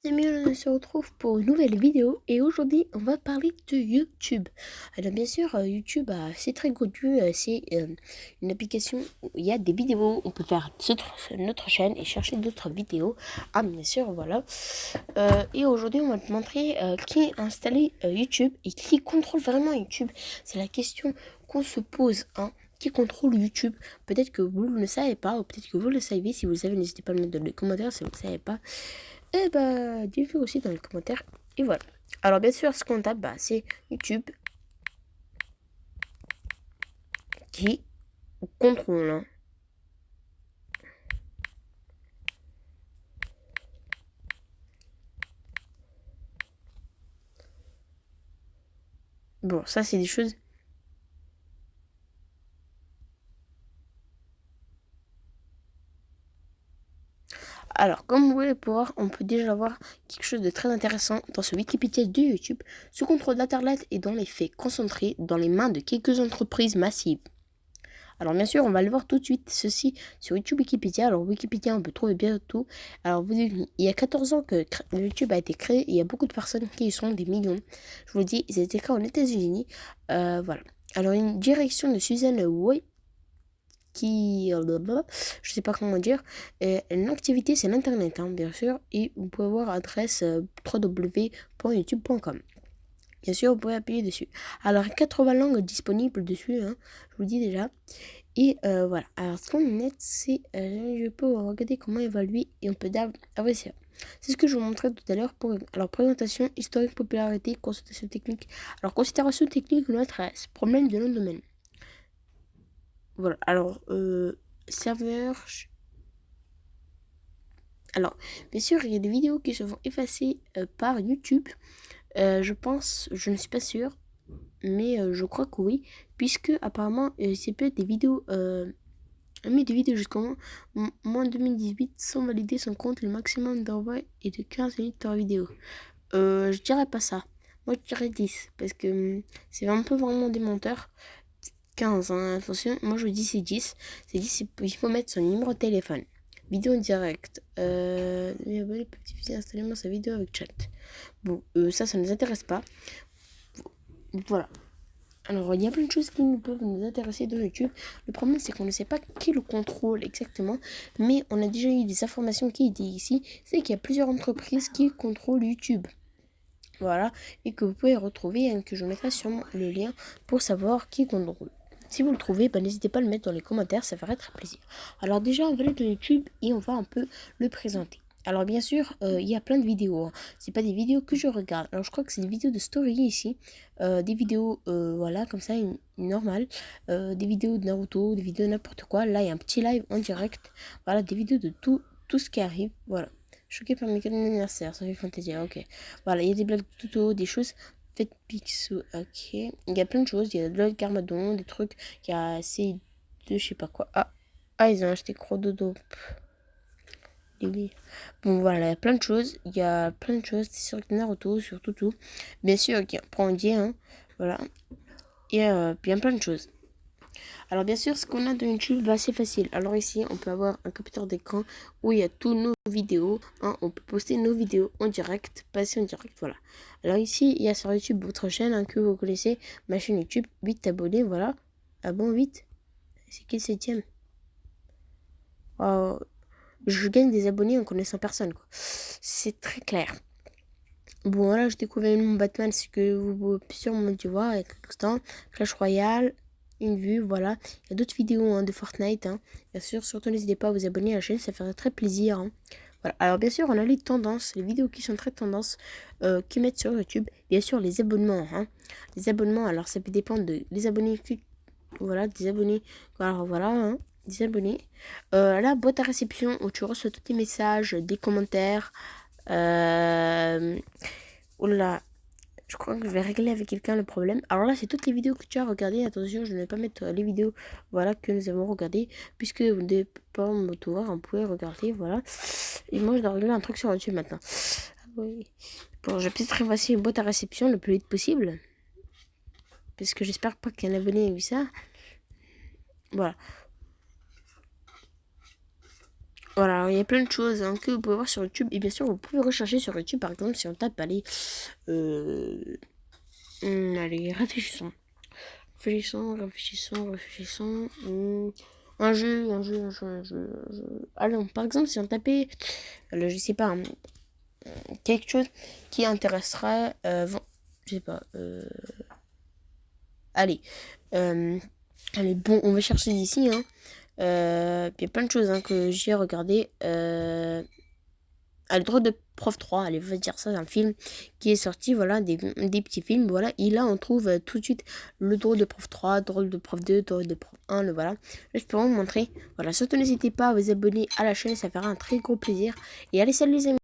Amis, on se retrouve pour une nouvelle vidéo et aujourd'hui on va parler de YouTube. Alors bien sûr, YouTube, c'est très connu, c'est une application où il y a des vidéos, on peut faire notre chaîne et chercher d'autres vidéos. Ah bien sûr, voilà. Et aujourd'hui on va te montrer qui a installé YouTube et qui contrôle vraiment YouTube. C'est la question qu'on se pose, hein. Qui contrôle YouTube? Peut-être que vous ne le savez pas, ou peut-être que vous le savez. Si vous le savez, n'hésitez pas à le mettre dans les commentaires si vous ne le savez pas. Et bah, dites-le aussi dans les commentaires. Et voilà. Alors, bien sûr, ce qu'on tape, c'est YouTube qui contrôle, hein. Bon, ça, c'est des choses. Alors, comme vous pouvez voir, on peut déjà voir quelque chose de très intéressant dans ce Wikipédia de YouTube. Ce contrôle d'Internet est dans les faits concentré dans les mains de quelques entreprises massives. Alors bien sûr, on va le voir tout de suite, ceci sur YouTube Wikipédia. Alors Wikipédia, on peut trouver bien tout. Alors il y a 14 ans que YouTube a été créé, et il y a beaucoup de personnes qui y sont, des millions. Je vous le dis, ils ont été créés aux États-Unis. Voilà. Alors une direction de Suzanne Way qui, je sais pas comment dire, une activité c'est l'internet, hein, bien sûr, et vous pouvez voir adresse www.youtube.com. Bien sûr, vous pouvez appuyer dessus. Alors 80 langues disponibles dessus, hein, je vous le dis déjà. Et voilà. Alors, ce qu'on est, c'est. Je peux regarder comment évaluer et on peut avancer. C'est ce que je vous montrais tout à l'heure pour. Alors, présentation, historique, popularité, consultation technique. Alors, considération technique de l'adresse. Problème de nom de domaine. Voilà. Alors, serveur. Alors, bien sûr, il y a des vidéos qui se font effacer par YouTube. Je pense, je ne suis pas sûre, mais je crois que oui, puisque apparemment, c'est peut-être des vidéos. Mis des vidéos jusqu'en moins 2018 sans valider son compte. Le maximum d'envoi est de 15 minutes par vidéo. Je dirais pas ça. Moi, je dirais 10. Parce que c'est un peu vraiment des menteurs. 15, hein, attention. Moi, je dis c'est 10. C'est 10, il faut mettre son numéro de téléphone. Vidéo en direct. Les abonnés peuvent diffuser instantanément sa vidéo avec chat. Bon, ça ne nous intéresse pas. Voilà. Alors, il y a plein de choses qui nous peuvent nous intéresser dans YouTube. Le problème, c'est qu'on ne sait pas qui le contrôle exactement. Mais on a déjà eu des informations qui étaient ici. C'est qu'il y a plusieurs entreprises qui contrôlent YouTube. Voilà. Et que vous pouvez retrouver, hein, que je mettrai sur le lien pour savoir qui contrôle. Si vous le trouvez, n'hésitez pas à le mettre dans les commentaires, ça ferait très plaisir. Alors déjà, on va aller dans YouTube et on va un peu le présenter. Alors bien sûr, il y a plein de vidéos, hein. C'est pas des vidéos que je regarde. Alors je crois que c'est des vidéos de story ici. Des vidéos, voilà, comme ça, normales. Des vidéos de Naruto, des vidéos de n'importe quoi. Là, il y a un petit live en direct. Voilà, des vidéos de tout ce qui arrive. Voilà. Choqué par mes cadeaux d'anniversaire, ça fait Fantasia, ok. Voilà, il y a des blagues tuto, des choses faites Pixou, ok. Il y a plein de choses, il y a de l'autre Garmadon, des trucs, il y a C2, je sais pas quoi. Ils ont acheté Crododo. Bon, voilà, il y a plein de choses, sur Naruto, sur tout. Bien sûr, ok, prend un dieu, hein, voilà. Et bien plein de choses. Alors bien sûr, ce qu'on a dans YouTube, c'est facile. Alors ici, on peut avoir un capteur d'écran où il y a tous nos vidéos, hein. On peut poster nos vidéos en direct, passer en direct, voilà. Alors ici, il y a sur YouTube votre chaîne, hein, que vous connaissez, ma chaîne YouTube, 8 abonnés, voilà. Ah bon, 8? C'est qui le 7e? Wow. Je gagne des abonnés en connaissant personne, quoi. C'est très clair. Bon, voilà, j'ai découvert mon Batman, c'est que vous pouvez sûrement tu vois, avec l'instant, Clash Royale, une vue, voilà. Il y a d'autres vidéos, hein, de Fortnite, hein. Bien sûr, surtout n'hésitez pas à vous abonner à la chaîne, ça ferait très plaisir, hein. Voilà. Alors bien sûr, on a les tendances, les vidéos qui sont très tendances, qui mettent sur YouTube. Bien sûr, les abonnements, hein. Les abonnements, alors ça peut dépendre des abonnés, voilà, des abonnés. Alors voilà, hein, des abonnés. La boîte à réception où tu reçois tous tes messages, des commentaires. Oh là là, je crois que je vais régler avec quelqu'un le problème. Alors là, c'est toutes les vidéos que tu as regardées. Attention, je ne vais pas mettre les vidéos, voilà, que nous avons regardées, puisque vous ne devez pas me tout voir, vous pouvez regarder, voilà. Et moi, je dois régler un truc sur YouTube maintenant. Ah oui. Bon, je vais peut-être effacer une boîte à réception le plus vite possible, parce que j'espère pas qu'un abonné ait vu ça. Voilà. Voilà, il y a plein de choses hein, que vous pouvez voir sur YouTube. Et bien sûr, vous pouvez rechercher sur YouTube, par exemple, si on tape, allez, réfléchissons. Réfléchissons. Un jeu. Allons, par exemple, si on tapait, je sais pas, quelque chose qui intéresserait, je sais pas, allez, euh, allez, bon, on va chercher d'ici, hein. Il y a plein de choses hein, que j'ai regardé. Le droit de prof 3, allez, on va dire ça, c'est un film qui est sorti, voilà, des petits films, voilà. Et là, on trouve tout de suite le drôle de prof 3, drôle de prof 2, drôle de prof 1, le voilà. Là, je peux vous montrer. Voilà, surtout n'hésitez pas à vous abonner à la chaîne, ça fera un très gros plaisir. Et allez, salut les amis!